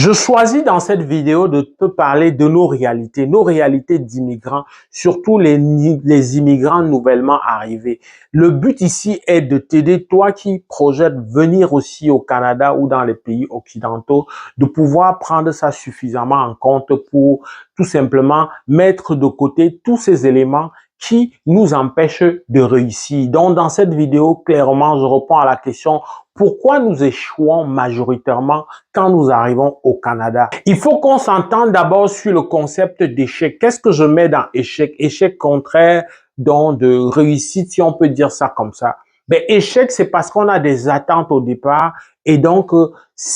Je choisis dans cette vidéo de te parler de nos réalités d'immigrants, surtout les immigrants nouvellement arrivés. Le but ici est de t'aider, toi qui projettes venir aussi au Canada ou dans les pays occidentaux, de pouvoir prendre ça suffisamment en compte pour tout simplement mettre de côté tous ces éléments qui nous empêchent de réussir. Donc, dans cette vidéo, clairement, je réponds à la question pourquoi nous échouons majoritairement quand nous arrivons au Canada. Il faut qu'on s'entende d'abord sur le concept d'échec. Qu'est-ce que je mets dans échec? Échec contraire donc de réussite, si on peut dire ça comme ça. Mais échec, c'est parce qu'on a des attentes au départ et donc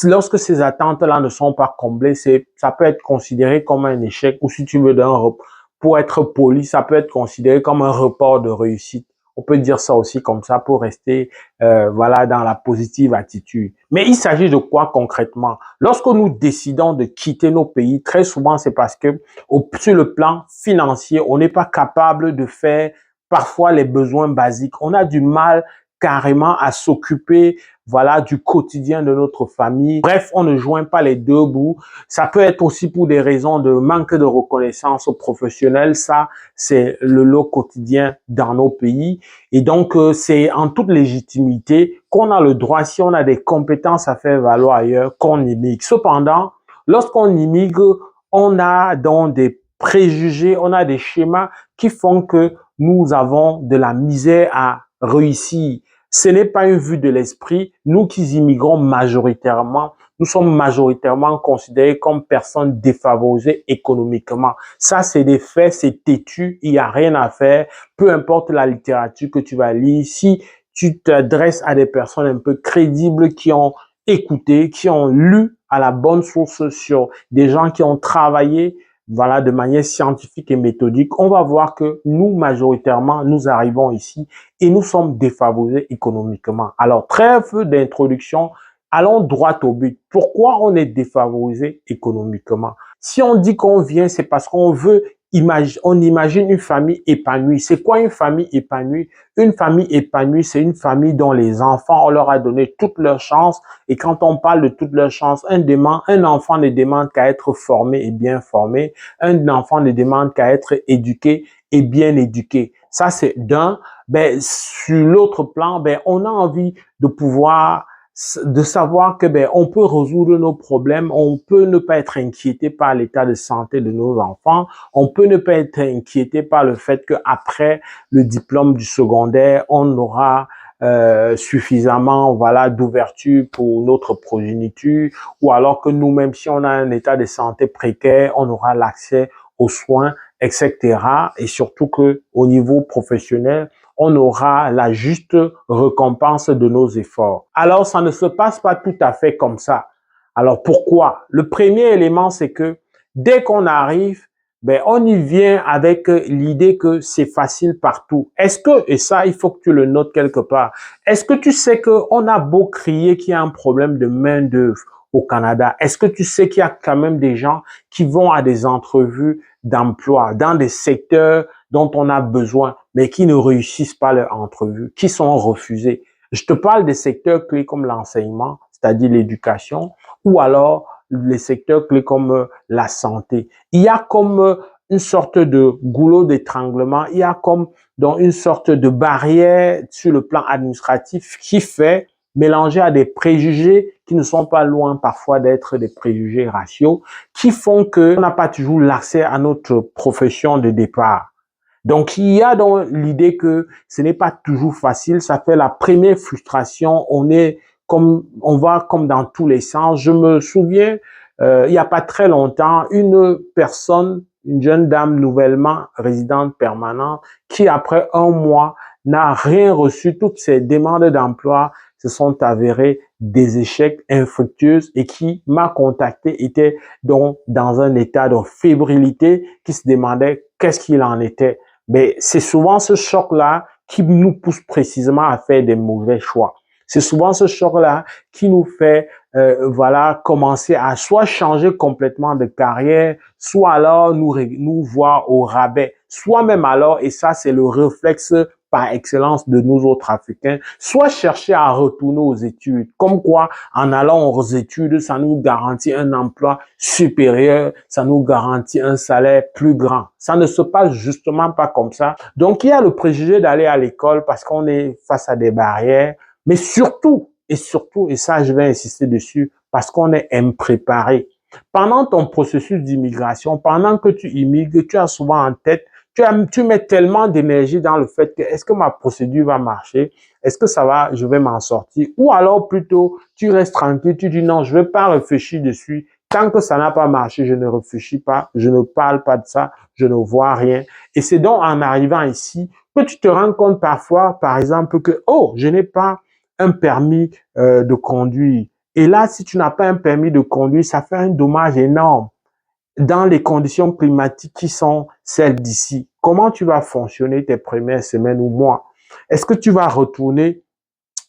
lorsque ces attentes-là ne sont pas comblées, ça peut être considéré comme un échec ou si tu veux pour être poli, ça peut être considéré comme un report de réussite. On peut dire ça aussi comme ça pour rester voilà dans la positive attitude. Mais il s'agit de quoi concrètement? Lorsque nous décidons de quitter nos pays, très souvent c'est parce que sur le plan financier, on n'est pas capable de faire parfois les besoins basiques. On a du mal carrément à s'occuper voilà du quotidien de notre famille. Bref, on ne joint pas les deux bouts. Ça peut être aussi pour des raisons de manque de reconnaissance professionnelle. Ça, c'est le lot quotidien dans nos pays. Et donc, c'est en toute légitimité qu'on a le droit, si on a des compétences à faire valoir ailleurs, qu'on immigre. Cependant, lorsqu'on immigre, on a donc des préjugés, on a des schémas qui font que nous avons de la misère à réussir. Ce n'est pas une vue de l'esprit. Nous qui immigrons majoritairement, nous sommes majoritairement considérés comme personnes défavorisées économiquement. Ça, c'est des faits, c'est têtu, il n'y a rien à faire. Peu importe la littérature que tu vas lire, si tu t'adresses à des personnes un peu crédibles qui ont écouté, qui ont lu à la bonne source sur des gens qui ont travaillé voilà, de manière scientifique et méthodique, on va voir que nous, majoritairement, nous arrivons ici et nous sommes défavorisés économiquement. Alors, trêve d'introduction, allons droit au but. Pourquoi on est défavorisé économiquement? Si on dit qu'on vient, c'est parce qu'on veut on imagine une famille épanouie. C'est quoi une famille épanouie? Une famille épanouie, c'est une famille dont les enfants, on leur a donné toutes leurs chances. Et quand on parle de toutes leurs chances, un enfant ne demande qu'à être formé et bien formé. Un enfant ne demande qu'à être éduqué et bien éduqué. Ça, c'est d'un. Ben, sur l'autre plan, ben, on a envie de savoir que ben on peut résoudre nos problèmes, on peut ne pas être inquiété par l'état de santé de nos enfants, on peut ne pas être inquiété par le fait que après le diplôme du secondaire, on aura suffisamment voilà d'ouverture pour notre progéniture, ou alors que nous-mêmes, si on a un état de santé précaire, on aura l'accès aux soins, etc. Et surtout que au niveau professionnel, on aura la juste récompense de nos efforts. Alors, ça ne se passe pas tout à fait comme ça. Alors, pourquoi? Le premier élément, c'est que dès qu'on arrive, ben, on y vient avec l'idée que c'est facile partout. Est-ce que, et ça, il faut que tu le notes quelque part, est-ce que tu sais qu'on a beau crier qu'il y a un problème de main-d'œuvre au Canada, est-ce que tu sais qu'il y a quand même des gens qui vont à des entrevues d'emploi dans des secteurs dont on a besoin, mais qui ne réussissent pas leur entrevue, qui sont refusés? Je te parle des secteurs clés comme l'enseignement, c'est-à-dire l'éducation, ou alors les secteurs clés comme la santé. Il y a comme une sorte de goulot d'étranglement, il y a comme dans une sorte de barrière sur le plan administratif qui fait mélanger à des préjugés qui ne sont pas loin parfois d'être des préjugés raciaux, qui font qu'on n'a pas toujours l'accès à notre profession de départ. Donc, il y a donc l'idée que ce n'est pas toujours facile. Ça fait la première frustration. On va comme dans tous les sens. Je me souviens, il n'y a pas très longtemps, une personne, une jeune dame nouvellement résidente permanente, qui après un mois n'a rien reçu. Toutes ses demandes d'emploi se sont avérées des échecs infructueux et qui m'a contacté était donc dans un état de fébrilité, qui se demandait qu'est-ce qu'il en était. Mais c'est souvent ce choc-là qui nous pousse précisément à faire des mauvais choix. C'est souvent ce choc-là qui nous fait voilà commencer à soit changer complètement de carrière, soit alors nous voir au rabais, soit même alors, et ça c'est le réflexe par excellence de nous autres Africains, soit chercher à retourner aux études. Comme quoi, en allant aux études, ça nous garantit un emploi supérieur, ça nous garantit un salaire plus grand. Ça ne se passe justement pas comme ça. Donc, il y a le préjugé d'aller à l'école parce qu'on est face à des barrières, mais surtout, et ça, je vais insister dessus, parce qu'on est impréparé. Pendant ton processus d'immigration, pendant que tu immigres, tu as souvent en tête, tu mets tellement d'énergie dans le fait que est-ce que ma procédure va marcher? Est-ce que ça va, je vais m'en sortir? Ou alors plutôt, tu restes tranquille, tu dis non, je ne vais pas réfléchir dessus. Tant que ça n'a pas marché, je ne réfléchis pas, je ne parle pas de ça, je ne vois rien. Et c'est donc en arrivant ici que tu te rends compte parfois, par exemple, que, oh, je n'ai pas un permis de conduire. Et là, si tu n'as pas un permis de conduire, ça fait un dommage énorme dans les conditions climatiques qui sont celles d'ici. Comment tu vas fonctionner tes premières semaines ou mois? Est-ce que tu vas retourner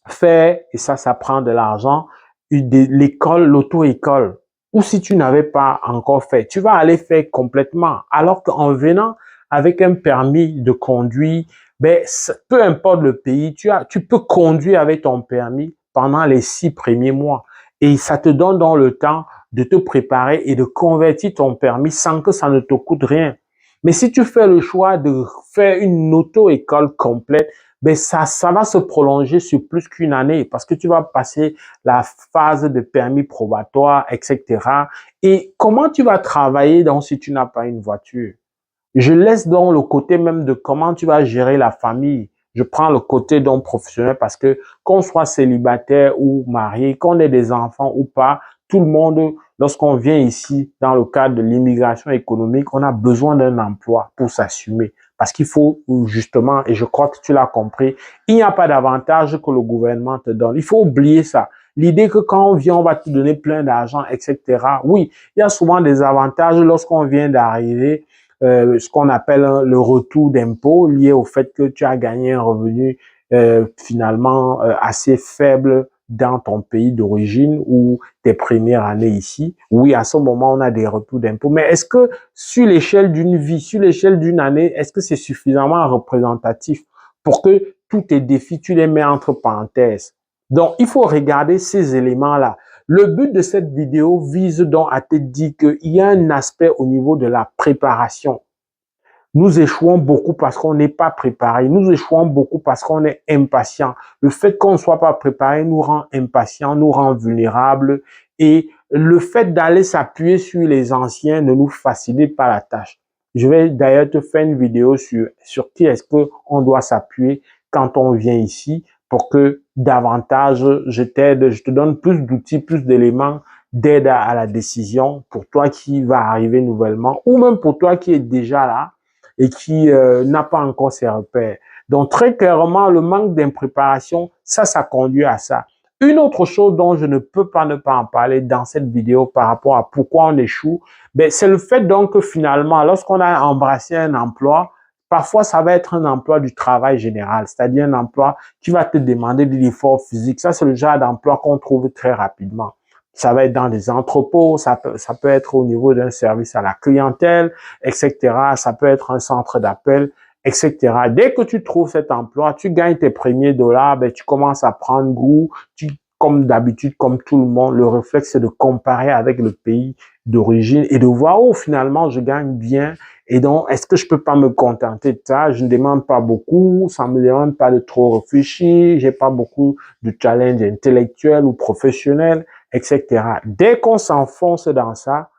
faire, et ça prend de l'argent, l'école, l'auto-école? Ou si tu n'avais pas encore fait, tu vas aller faire complètement. Alors qu'en venant avec un permis de conduire, ben, peu importe le pays, tu peux conduire avec ton permis pendant les 6 premiers mois. Et ça te donne dans le temps de te préparer et de convertir ton permis sans que ça ne te coûte rien. Mais si tu fais le choix de faire une auto-école complète, ben ça va se prolonger sur plus qu'une année parce que tu vas passer la phase de permis probatoire, etc. Et comment tu vas travailler donc si tu n'as pas une voiture? Je laisse donc le côté même de comment tu vas gérer la famille. Je prends le côté donc professionnel parce que qu'on soit célibataire ou marié, qu'on ait des enfants ou pas, tout le monde, lorsqu'on vient ici dans le cadre de l'immigration économique, on a besoin d'un emploi pour s'assumer. Parce qu'il faut justement, et je crois que tu l'as compris, il n'y a pas d'avantage que le gouvernement te donne. Il faut oublier ça. L'idée que quand on vient, on va te donner plein d'argent, etc. Oui, il y a souvent des avantages lorsqu'on vient d'arriver, ce qu'on appelle le retour d'impôt lié au fait que tu as gagné un revenu finalement assez faible dans ton pays d'origine ou tes premières années ici. Oui, à ce moment, on a des retours d'impôt. Mais est-ce que sur l'échelle d'une vie, sur l'échelle d'une année, est-ce que c'est suffisamment représentatif pour que tous tes défis, tu les mets entre parenthèses? Donc, il faut regarder ces éléments-là. Le but de cette vidéo vise donc à te dire qu'il y a un aspect au niveau de la préparation. Nous échouons beaucoup parce qu'on n'est pas préparé. Nous échouons beaucoup parce qu'on est impatient. Le fait qu'on ne soit pas préparé nous rend impatients, nous rend vulnérables. Et le fait d'aller s'appuyer sur les anciens ne nous facilite pas la tâche. Je vais d'ailleurs te faire une vidéo sur qui est-ce qu'on doit s'appuyer quand on vient ici pour que davantage je t'aide, je te donne plus d'outils, plus d'éléments d'aide à la décision pour toi qui va arriver nouvellement ou même pour toi qui est déjà là et qui n'a pas encore ses repères. Donc, très clairement, le manque d'impréparation, ça conduit à ça. Une autre chose dont je ne peux pas ne pas en parler dans cette vidéo par rapport à pourquoi on échoue, ben, c'est le fait donc que finalement, lorsqu'on a embrassé un emploi, parfois ça va être un emploi du travail général, c'est-à-dire un emploi qui va te demander de l'effort physique. Ça, c'est le genre d'emploi qu'on trouve très rapidement. Ça va être dans des entrepôts, ça peut être au niveau d'un service à la clientèle, etc. Ça peut être un centre d'appel, etc. Dès que tu trouves cet emploi, tu gagnes tes premiers dollars, ben, tu commences à prendre goût. Comme d'habitude, comme tout le monde, le réflexe, c'est de comparer avec le pays d'origine et de voir, oh, finalement, je gagne bien. Et donc, est-ce que je peux pas me contenter de ça? Je ne demande pas beaucoup, ça me demande pas de trop réfléchir, j'ai pas beaucoup de challenge intellectuel ou professionnel, etc. Dès qu'on s'enfonce dans ça,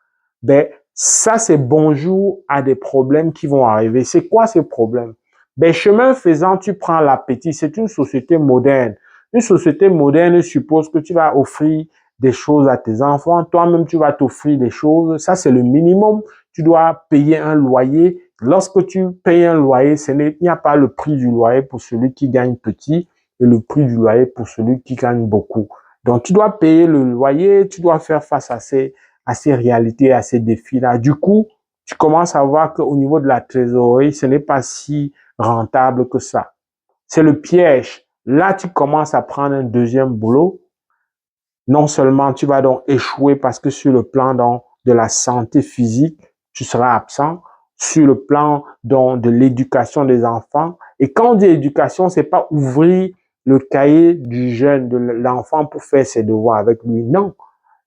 ben, ça, c'est bonjour à des problèmes qui vont arriver. C'est quoi ces problèmes? Ben, chemin faisant, tu prends l'appétit. C'est une société moderne. Une société moderne suppose que tu vas offrir des choses à tes enfants. Toi-même, tu vas t'offrir des choses. Ça, c'est le minimum. Tu dois payer un loyer. Lorsque tu payes un loyer, il n'y a pas le prix du loyer pour celui qui gagne petit et le prix du loyer pour celui qui gagne beaucoup. Donc, tu dois payer le loyer, tu dois faire face à ces réalités, à ces défis-là. Du coup, tu commences à voir qu'au niveau de la trésorerie, ce n'est pas si rentable que ça. C'est le piège. Là, tu commences à prendre un deuxième boulot. Non seulement tu vas donc échouer parce que sur le plan donc, de la santé physique, tu seras absent. sur le plan de l'éducation des enfants. Et quand on dit éducation, c'est pas ouvrir le cahier du jeune, de l'enfant pour faire ses devoirs avec lui. Non.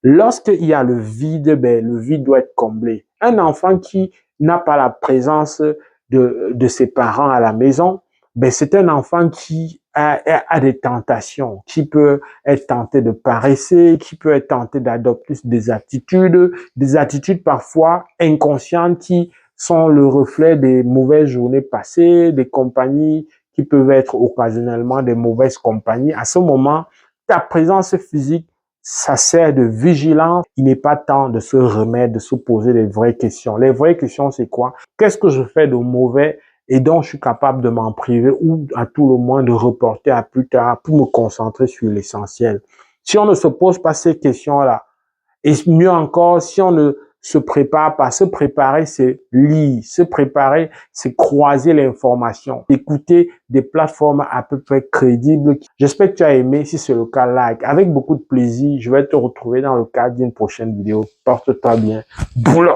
Lorsqu'il y a le vide, ben, le vide doit être comblé. Un enfant qui n'a pas la présence de ses parents à la maison, ben, c'est un enfant qui a des tentations, qui peut être tenté de paresser, qui peut être tenté d'adopter des attitudes parfois inconscientes qui sont le reflet des mauvaises journées passées, des compagnies qui peuvent être occasionnellement des mauvaises compagnies. À ce moment, ta présence physique, ça sert de vigilance. Il n'est pas temps de se remettre, de se poser les vraies questions. Les vraies questions, c'est quoi? Qu'est-ce que je fais de mauvais et dont je suis capable de m'en priver ou à tout le moins de reporter à plus tard pour me concentrer sur l'essentiel? Si on ne se pose pas ces questions-là, et mieux encore, si on ne se prépare pas, se préparer, c'est lire, se préparer, c'est croiser l'information, écouter des plateformes à peu près crédibles. J'espère que tu as aimé. Si c'est le cas, like. Avec beaucoup de plaisir, je vais te retrouver dans le cadre d'une prochaine vidéo. Porte-toi bien. Boulot!